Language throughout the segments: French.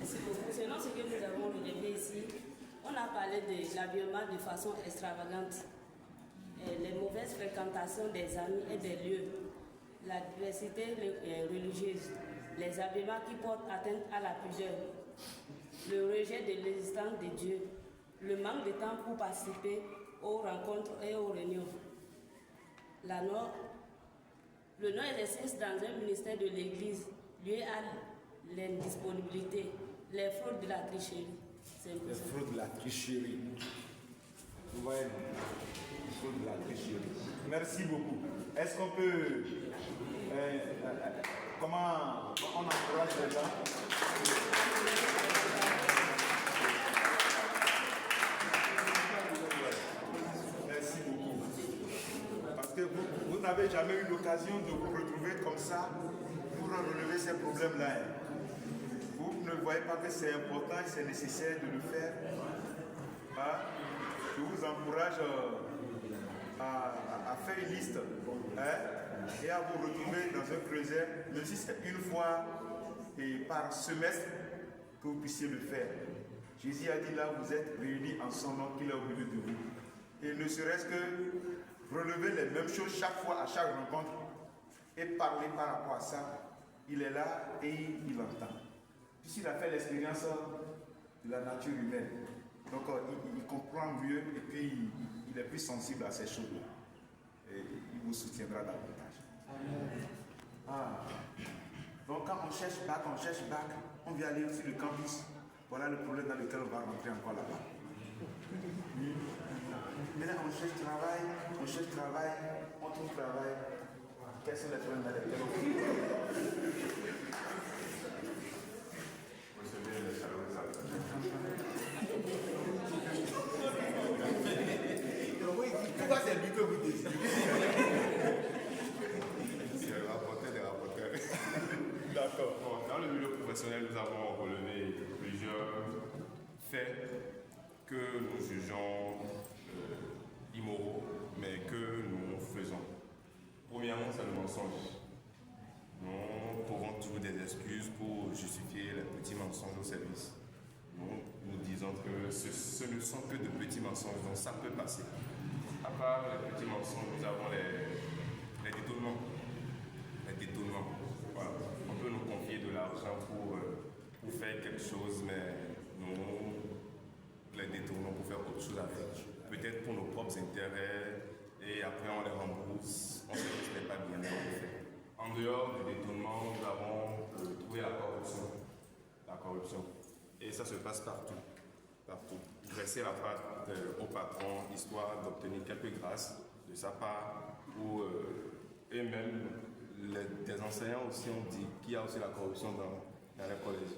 Merci beaucoup. Selon ce que nous avons relevé ici, on a parlé de l'habillement de façon extravagante, les mauvaises fréquentations des amis et des lieux, la diversité religieuse, les habillements qui portent atteinte à la pudeur, le rejet de l'existence de Dieu, le manque de temps pour participer aux rencontres et aux réunions, le non-exercice dans un ministère de l'Église lié à l'indisponibilité, les fraudes de la tricherie. Les fraudes de la tricherie. Vous voyez, les fraudes de la tricherie. Merci beaucoup. Est-ce qu'on peut... comment on encourage les gens? Merci beaucoup. Parce que vous n'avez jamais eu l'occasion de vous retrouver comme ça pour relever ces problèmes-là. Vous ne voyez pas que c'est important et c'est nécessaire de le faire. Hein? Je vous encourage à faire une liste, hein? Et à vous retrouver dans un creuset, même si c'est une fois et par semestre, que vous puissiez le faire. Jésus a dit là, vous êtes réunis en son nom qu'il est au milieu de vous. Et ne serait-ce que relever les mêmes choses chaque fois, à chaque rencontre, et parler par rapport à ça, il est là et il entend. Puisqu'il a fait l'expérience de la nature humaine, donc il comprend mieux et puis il est plus sensible à ces choses-là. Et il vous soutiendra davantage. Ah. Donc quand on cherche bac, on vient aller sur le campus. Voilà le problème dans lequel on va rentrer encore là-bas. Maintenant on cherche travail, on trouve travail. Quels sont les problèmes dans lesquels on pourquoi c'est lui que vous décidez? C'est le rapporteur des rapporteurs. D'accord. Bon, dans le milieu professionnel, nous avons relevé plusieurs faits que nous jugeons immoraux, mais que nous faisons. Premièrement, c'est le mensonge. Nous trouvons toujours des excuses pour justifier les petits mensonges au service. Nous disons que ce ne sont que de petits mensonges, donc ça peut passer. À part les petits mensonges, nous avons les détournements. Les détournements. Voilà. On peut nous confier de l'argent pour faire quelque chose, mais nous les détournons pour faire autre chose avec. Peut-être pour nos propres intérêts, et après on les rembourse. On sait que ce n'est pas bien, mais on le fait. En dehors du détournement, nous avons trouvé la corruption. La corruption. Et ça se passe partout. Partout. Dresser la patte au patron, histoire d'obtenir quelques grâces de sa part, et même des enseignants aussi ont dit qu'il y a aussi la corruption dans les collèges.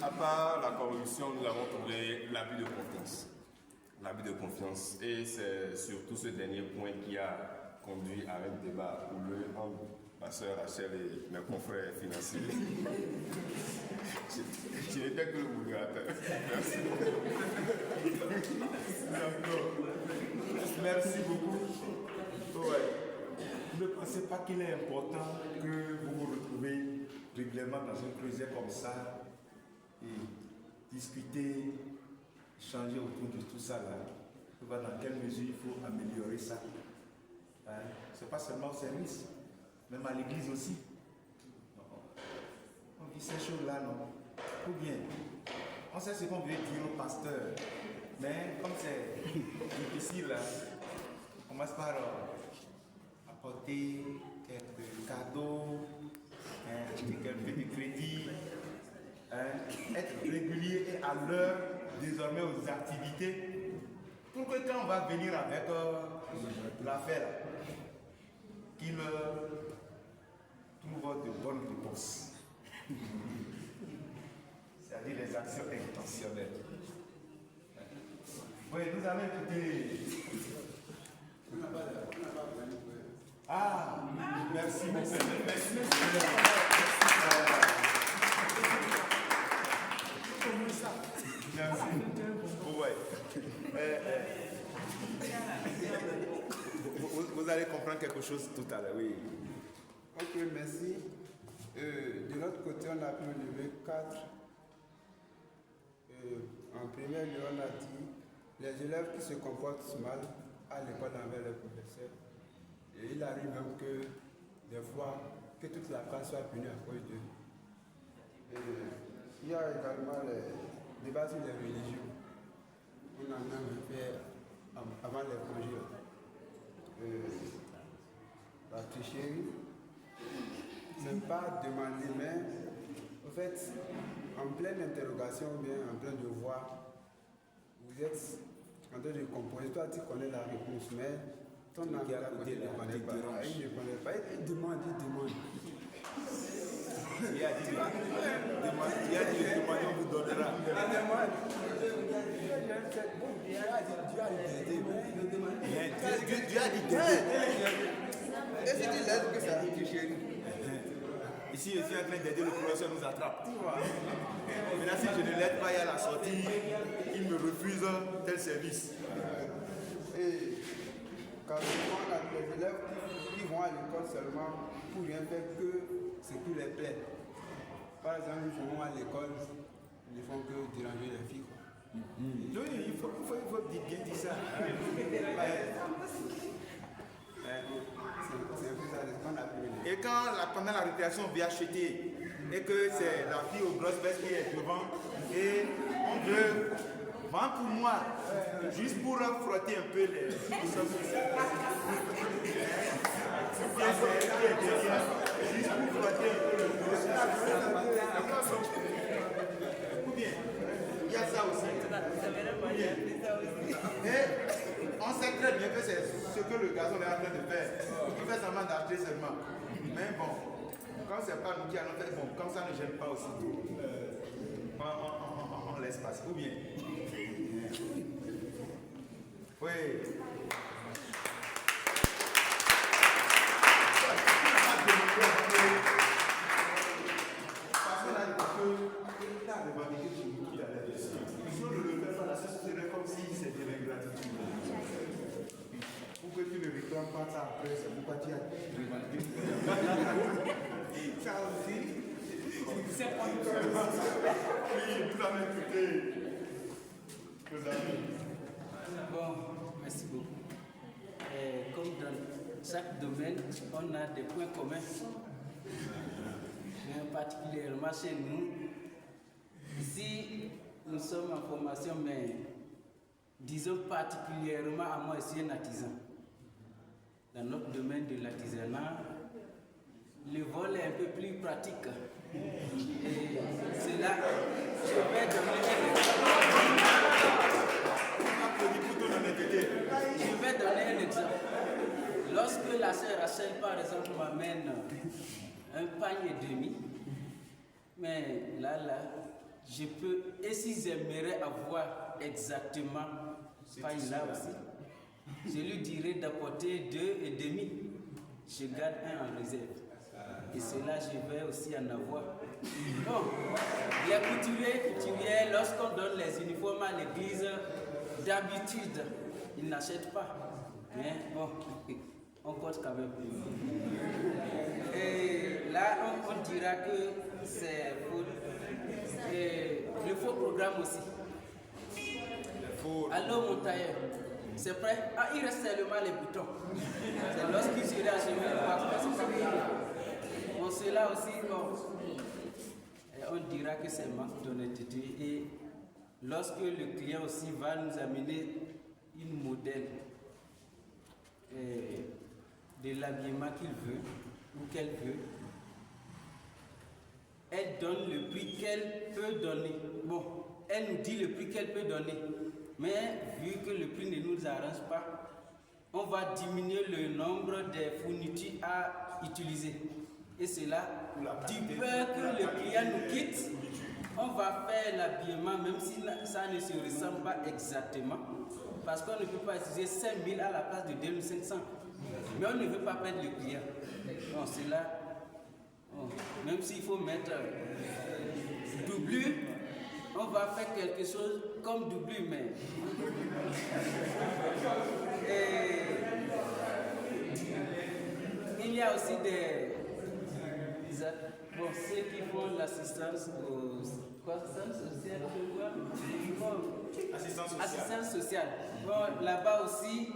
À part la corruption, nous avons trouvé l'abus de confiance. L'abus de confiance. Et c'est surtout ce dernier point qui a conduit à un débat houleux entre ma soeur Rachel et mes confrères financiers. Je n'étais que le modérateur. Merci. Merci beaucoup. Ouais. Vous ne pensez pas qu'il est important que vous vous retrouvez régulièrement dans un creuset comme ça et discuter, changer autour de tout ça là, voir dans quelle mesure il faut améliorer ça. Hein? Ce n'est pas seulement au service, même à l'église aussi. On dit ces choses-là, non? Ou bien, on sait ce qu'on veut dire au pasteur, mais comme c'est difficile, on commence par apporter quelques cadeaux, acheter quelques crédits, être régulier et à l'heure désormais aux activités, pour que quand on va venir avec l'affaire, qu'il trouve de bonnes réponses. C'est-à-dire les actions intentionnelles. Oui, nous allons écouter. Ah, merci beaucoup. Merci. Merci. Ouais. Vous allez comprendre quelque chose tout à l'heure, oui. Ok, merci. notre côté, on a pu lever 4. En première lieu, on a dit les élèves qui se comportent mal à l'école envers les professeurs. Et il arrive même que des fois, que toute la classe soit punie à cause d'eux. Il y a également les débats sur les religions. On en a fait avant les congés. La tricherie, c'est pas demander, mais en fait, en pleine interrogation ou bien en plein devoir, vous êtes en train de composer. Toi, tu connais la réponse, mais ton ami à côté ne connaît pas. Il ne connaît pas. Il demande. Il a dit, on vous donnera. Dieu a dit, et si tu laisses que ça arrive, chérie? Ici, je suis en train d'aider, le professeur nous attrape. Maintenant, si je ne l'aide pas, il y a la sortie, il me refuse tel service. Et quand on a des élèves qui vont à l'école seulement pour rien faire que ce qui les plaît. Par exemple, ils vont à l'école, ils ne font que déranger les filles. Oui, il faut bien dire ça. Et quand pendant la récréation on vient acheter et que c'est la fille aux grosses vestes qui est devant et on veut vendre pour moi juste pour frotter un peu les juste pour frotter un peu ou bien il y a ça aussi. Et on sait très bien que c'est ce que le garçon est en train de faire. Il fait seulement d'acheter seulement. Mais bon, quand c'est pas nous qui allons faire, bon, comme ça ne gêne pas aussi tout. On laisse passer. Ou bien. Oui. Parce qu'on a dit que il a demandé que tu allais dessus. Si on ne le fait pas, la chose serait comme si c'était l'ingratitude. Pour que tu ne réclames pas ça après, c'est pourquoi tu as demandé. Ça aussi, c'est pas une chose. Oui, tout a même écouté. Nos amis. Bon, merci beaucoup. Comme dans chaque domaine, on a des points communs. Mais particulièrement chez nous, ici, nous sommes en formation, mais disons particulièrement à moi, je suis un artisan. Dans notre domaine de l'artisanat, le vol est un peu plus pratique. Et c'est là que je vais donner un exemple. Lorsque la sœur Rachel, par exemple, m'amène un pagne et demi, mais là, je peux, et si j'aimerais avoir exactement ce pagne-là aussi, je lui dirais d'apporter 2 et demi. Je garde un en réserve. Et cela, je vais aussi en avoir. Bon, les couturiers, lorsqu'on donne les uniformes à l'église, d'habitude, ils n'achètent pas. Mais bon, on compte quand même. Et là, on dira que c'est faux. Et le faux programme aussi. Allô, mon tailleur, c'est prêt? Ah, il reste seulement les boutons. C'est lorsqu'il sera achevé, bon, cela aussi, bon, on dira que c'est manque d'honnêteté. Et lorsque le client aussi va nous amener une modèle de l'habillement qu'il veut ou qu'elle veut, elle donne le prix qu'elle peut donner. Bon, elle nous dit le prix qu'elle peut donner, mais vu que le prix ne nous arrange pas, on va diminuer le nombre de fournitures à utiliser. Et c'est là, du peur que le client nous quitte, on va faire l'habillement, même si ça ne se ressemble pas exactement, parce qu'on ne peut pas utiliser 5 000 à la place de 2 500. Mais on ne veut pas perdre le client. Bon, c'est là, bon, même s'il faut mettre doublure, on va faire quelque chose comme doublure, mais... Et il y a aussi des... Bon, ceux qui font l'assistance sociale, assistance sociale. Bon, là-bas aussi,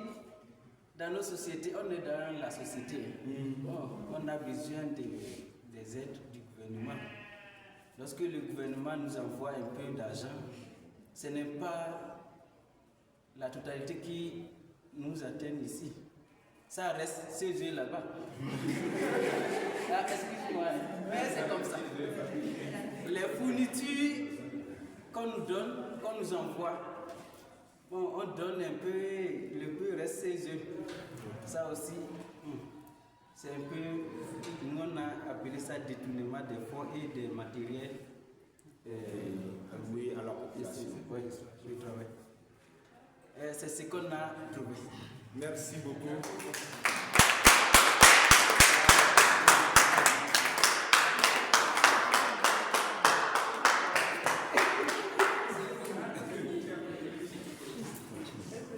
dans nos sociétés, on est dans la société. Bon, on a besoin des aides du gouvernement. Lorsque le gouvernement nous envoie un peu d'argent, ce n'est pas la totalité qui nous atteint ici. Ça reste ces yeux là-bas. Excuse-moi, mais c'est comme ça. Les fournitures qu'on nous donne, qu'on nous envoie, bon, on donne un peu, le peu reste ces yeux. Ça aussi, c'est un peu, nous on a appelé ça détournement des fonds et des matériels alloués à la population. Oui, le travail. C'est ce qu'on a trouvé. Merci beaucoup.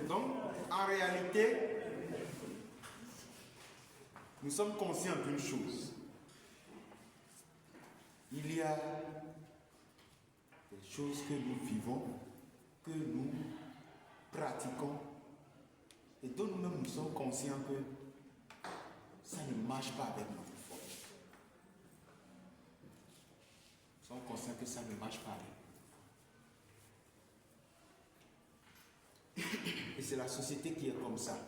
Donc, en réalité, nous sommes conscients d'une chose. Il y a des choses que nous vivons, que nous pratiquons, et dont nous-mêmes nous sommes conscients que ça ne marche pas avec notre foi. Nous sommes conscients que ça ne marche pas avec. Et c'est la société qui est comme ça.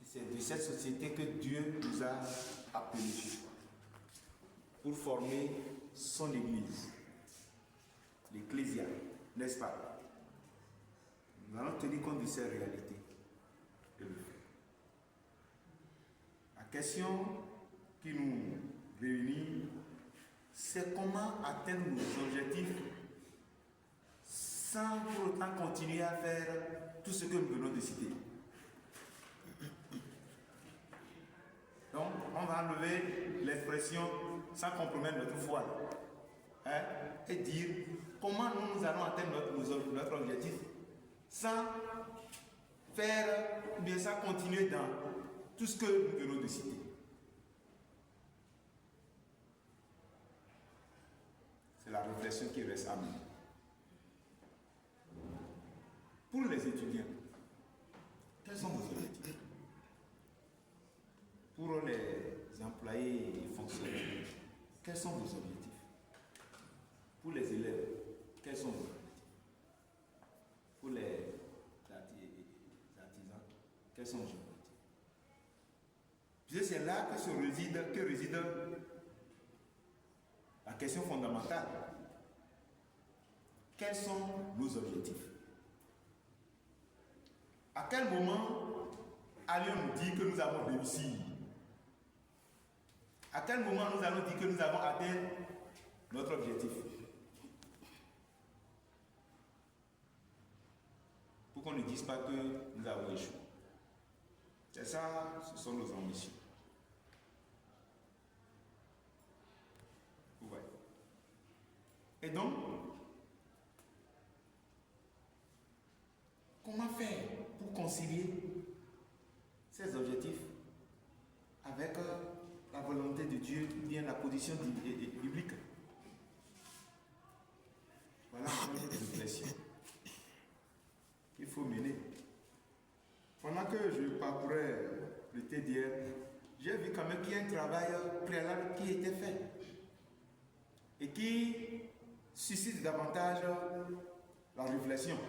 C'est de cette société que Dieu nous a appelés pour former son Église, l'Ecclésia, n'est-ce pas? Nous allons tenir compte de ces réalités. La question qui nous réunit, c'est comment atteindre nos objectifs sans pour autant continuer à faire tout ce que nous venons de citer. Donc, on va enlever l'expression sans compromettre notre foi, et dire comment nous allons atteindre notre objectif sans faire ou bien sans continuer dans tout ce que nous venons de citer. C'est la réflexion qui reste à nous. Pour les étudiants, quels sont vos objectifs? Pour les employés et fonctionnaires, quels sont vos objectifs? Pour les élèves, quels sont vos objectifs? Pour les artisans, quels sont vos objectifs? Puis c'est là que réside la question fondamentale. Quels sont nos objectifs? À quel moment allons-nous dire que nous avons réussi? À quel moment nous allons dire que nous avons atteint notre objectif? Pour qu'on ne dise pas que nous avons échoué. C'est ça, ce sont nos ambitions. Vous voyez. Et donc, comment faire pour concilier ces objectifs avec la volonté de Dieu ou bien la position biblique? Voilà une réflexion qu'il faut mener. Pendant que je parcourais le TDR, j'ai vu quand même qu'il y a un travail préalable qui était fait et qui suscite davantage la réflexion.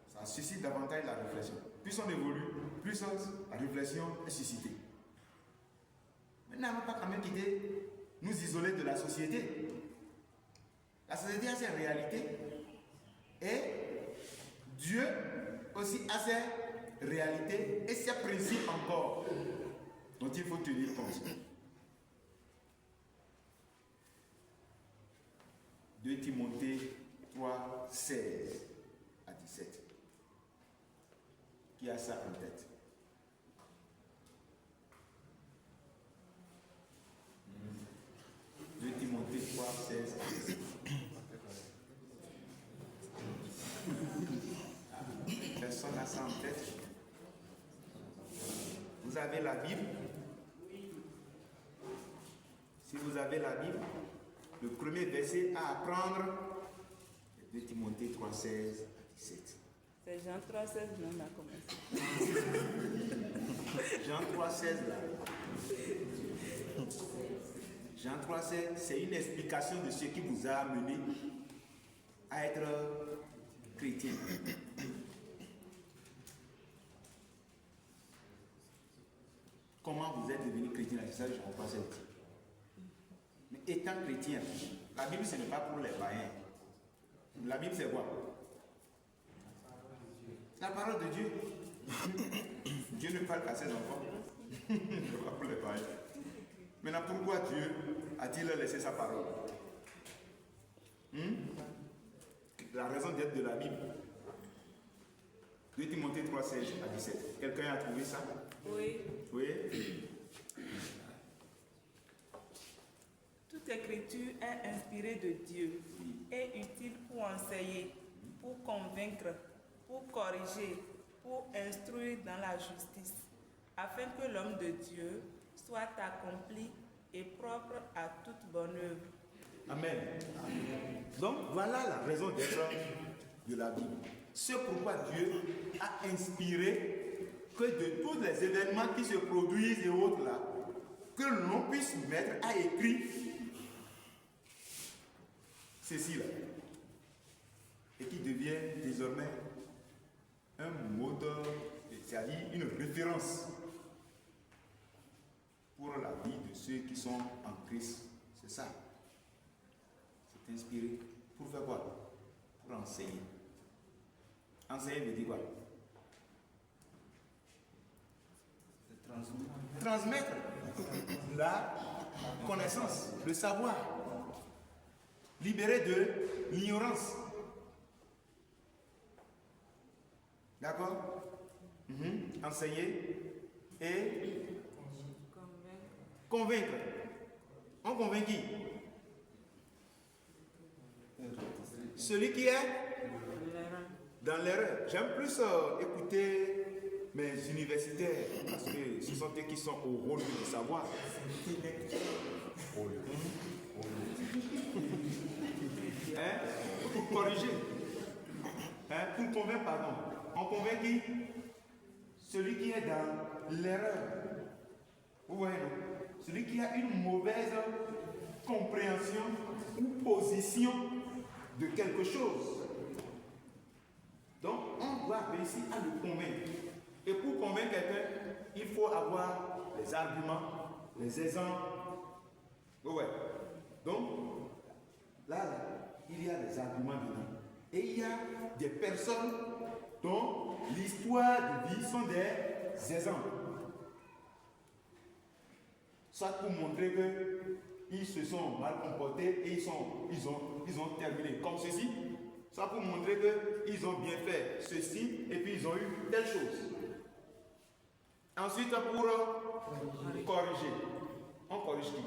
Ça suscite davantage la réflexion. Plus on évolue, plus la réflexion est suscitée. Maintenant, on ne va pas quand même quitter, nous isoler de la société. La société a ses réalités et Dieu aussi a ses réalités et ses principes encore dont il faut tenir compte. 2 Timothée 3, 16 à 17. Qui a ça en tête? Timothée 3, 16 à 17. Personne n'a ça en tête? Vous avez la Bible? Si vous avez la Bible, le premier verset à apprendre est 2 Timothée 3, 16 à 17. C'est Jean 3, 16, non, on a commencé. Jean 3, 16 là. Jean 3, 16, c'est une explication de ce qui vous a amené à être chrétien. Comment vous êtes devenu chrétien, c'est ça que je comprends ça. Mais étant chrétien, la Bible ce n'est pas pour les païens. La Bible c'est quoi? La parole de Dieu. Dieu ne parle qu'à ses enfants. Pas pour les païens. Maintenant, pourquoi Dieu a-t-il laissé sa parole? La raison d'être de la Bible. 2 Timothée 3, 16 à 17. Quelqu'un a trouvé ça? Oui. Oui. Toute écriture est inspirée de Dieu et utile pour enseigner, pour convaincre, pour corriger, pour instruire dans la justice, afin que l'homme de Dieu soit accompli et propre à toute bonne œuvre. Amen. Donc voilà la raison d'être de la Bible. C'est pourquoi Dieu a inspiré que de tous les événements qui se produisent et autres là, que l'on puisse mettre à écrit ceci là, et qui devient désormais un mode, c'est-à-dire une référence pour la vie de ceux qui sont en Christ. C'est ça. C'est inspiré. Pour faire quoi? Pour enseigner. Enseigner veut dire quoi? Transmettre la connaissance, le savoir. Libérer de l'ignorance. D'accord? Enseigner et convaincre. On convainc qui? Celui qui est dans l'erreur. J'aime plus écouter mes universitaires parce que ce sont eux qui sont au rôle du savoir. Pour corriger. Pour convaincre, pardon. On convainc qui? Celui qui est dans l'erreur. Vous voyez, non? Celui qui a une mauvaise compréhension ou position de quelque chose. Donc, on doit réussir à le convaincre. Et pour convaincre quelqu'un, il faut avoir les arguments, les exemples. Ouais. Donc, là, il y a des arguments dedans. Et il y a des personnes dont l'histoire de vie sont des exemples. Soit pour montrer qu'ils se sont mal comportés et ils ont terminé comme ceci. Soit pour montrer qu'ils ont bien fait ceci et puis ils ont eu telle chose. Ensuite, pour corriger. On corrige qui?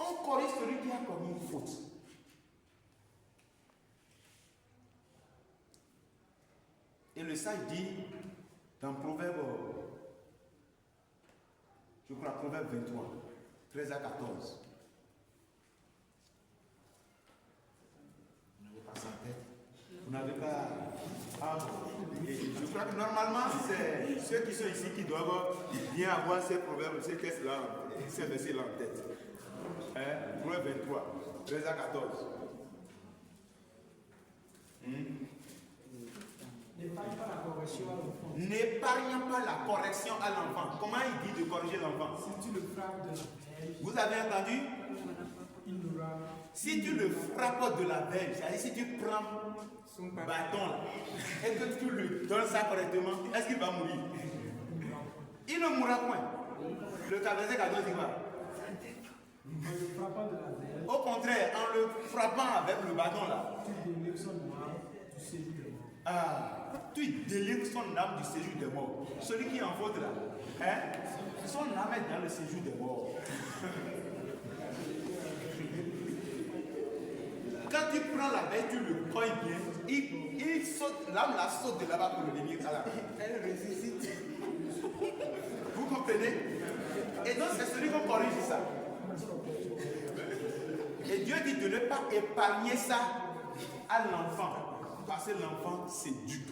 On corrige celui qui a commis une faute. Et le sage dit dans Proverbe, je crois Proverbe 23, 13 à 14. Vous n'avez pas ça en tête? Vous n'avez pas... je crois que normalement, c'est ceux qui sont ici qui doivent bien avoir ces proverbes, ces textes-là, ces versets-là en tête. Proverbe 23, 13 à 14. N'épargne pas la correction à l'enfant. N'épargne pas la correction à l'enfant. Comment il dit de corriger l'enfant? Si tu le frappes de la veille, Vous avez entendu? il n'aura. Si tu le frappes de la veille, c'est-à-dire si tu prends son bâton là, et que tu lui donnes ça correctement, est-ce qu'il va mourir? Il ne mourra point. Le verset 14 dit quoi? En le frappant de la veille, Au contraire, en le frappant avec le bâton là, tu délivres son âme du séjour des morts. tu délivres son âme du séjour des morts. Celui qui est en faute là, son âme est dans le séjour des morts. Quand tu prends la veille, tu le crois bien, il saute, l'âme la saute de là-bas pour revenir à la vie. Elle ressuscite. Vous comprenez? Et donc c'est celui qu'on corrige ça. Et Dieu dit de ne pas épargner ça à l'enfant. Parce que l'enfant c'est dupe.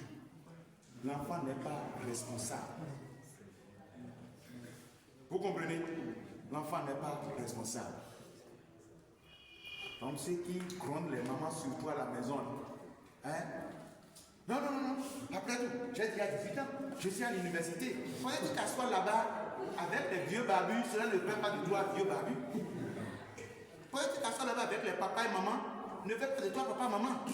L'enfant n'est pas responsable. Vous comprenez? L'enfant n'est pas responsable. Donc ceux qui grondent les mamans surtout à la maison. Hein? Non. Après tout, j'ai déjà 18 ans. Je suis à l'université. Il faudrait que tu t'assoies là-bas avec les vieux barbus. Cela ne fait pas de toi vieux barbu. Il faudrait que tu t'assoies là-bas avec les papas et maman. Ne fais pas de toi papa, maman.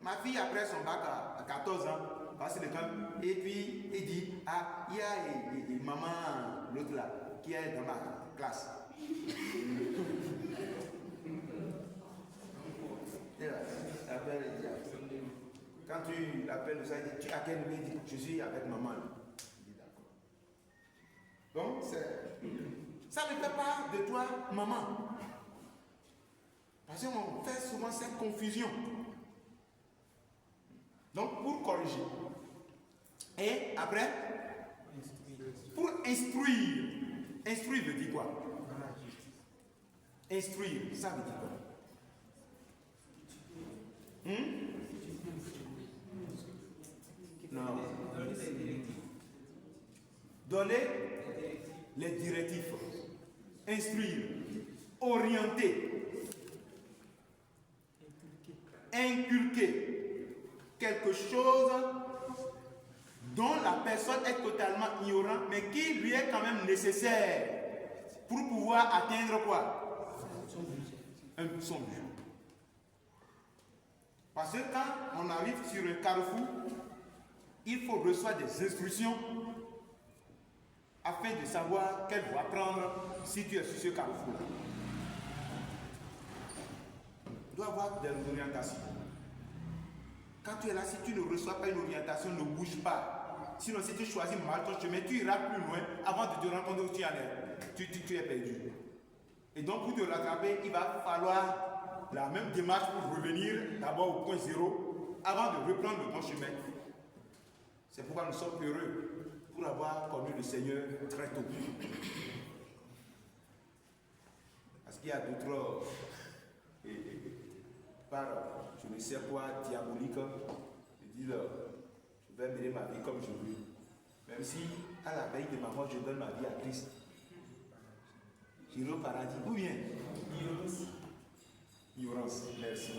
Ma fille, après son bac à 14 ans, passe l'école et puis il dit, ah, il y a maman, l'autre là, qui est dans ma classe. Quand tu l'appelles, tu as quel numéro? Il dit, je suis avec maman. Il dit, d'accord. Donc, ça ne fait pas de toi maman. Parce qu'on fait souvent cette confusion. Donc, pour corriger. Et après, pour instruire. Instruire veut dire quoi? Instruire, ça veut dire quoi? Non. Donner les directives. Instruire. Orienter. Inculquer. Quelque chose dont la personne est totalement ignorante, mais qui lui est quand même nécessaire pour pouvoir atteindre quoi? Son but. Parce que quand on arrive sur un carrefour, il faut recevoir des instructions afin de savoir quelle voie prendre si tu es sur ce carrefour-là. Tu dois avoir des orientations. Quand tu es là, si tu ne reçois pas une orientation, ne bouge pas. Sinon, si tu choisis mal ton chemin, tu iras plus loin avant de te rendre compte où tu en es. Tu es perdu. Et donc, pour te rattraper, il va falloir la même démarche pour revenir d'abord au point zéro avant de reprendre le bon chemin. C'est pourquoi nous sommes heureux pour avoir connu le Seigneur très tôt. Parce qu'il y a d'autres par je ne sais quoi diabolique, je dis je vais mener ma vie comme je veux. Même si à la veille de ma mort je donne ma vie à Christ. J'irai au paradis. Ou bien ignorance. Merci.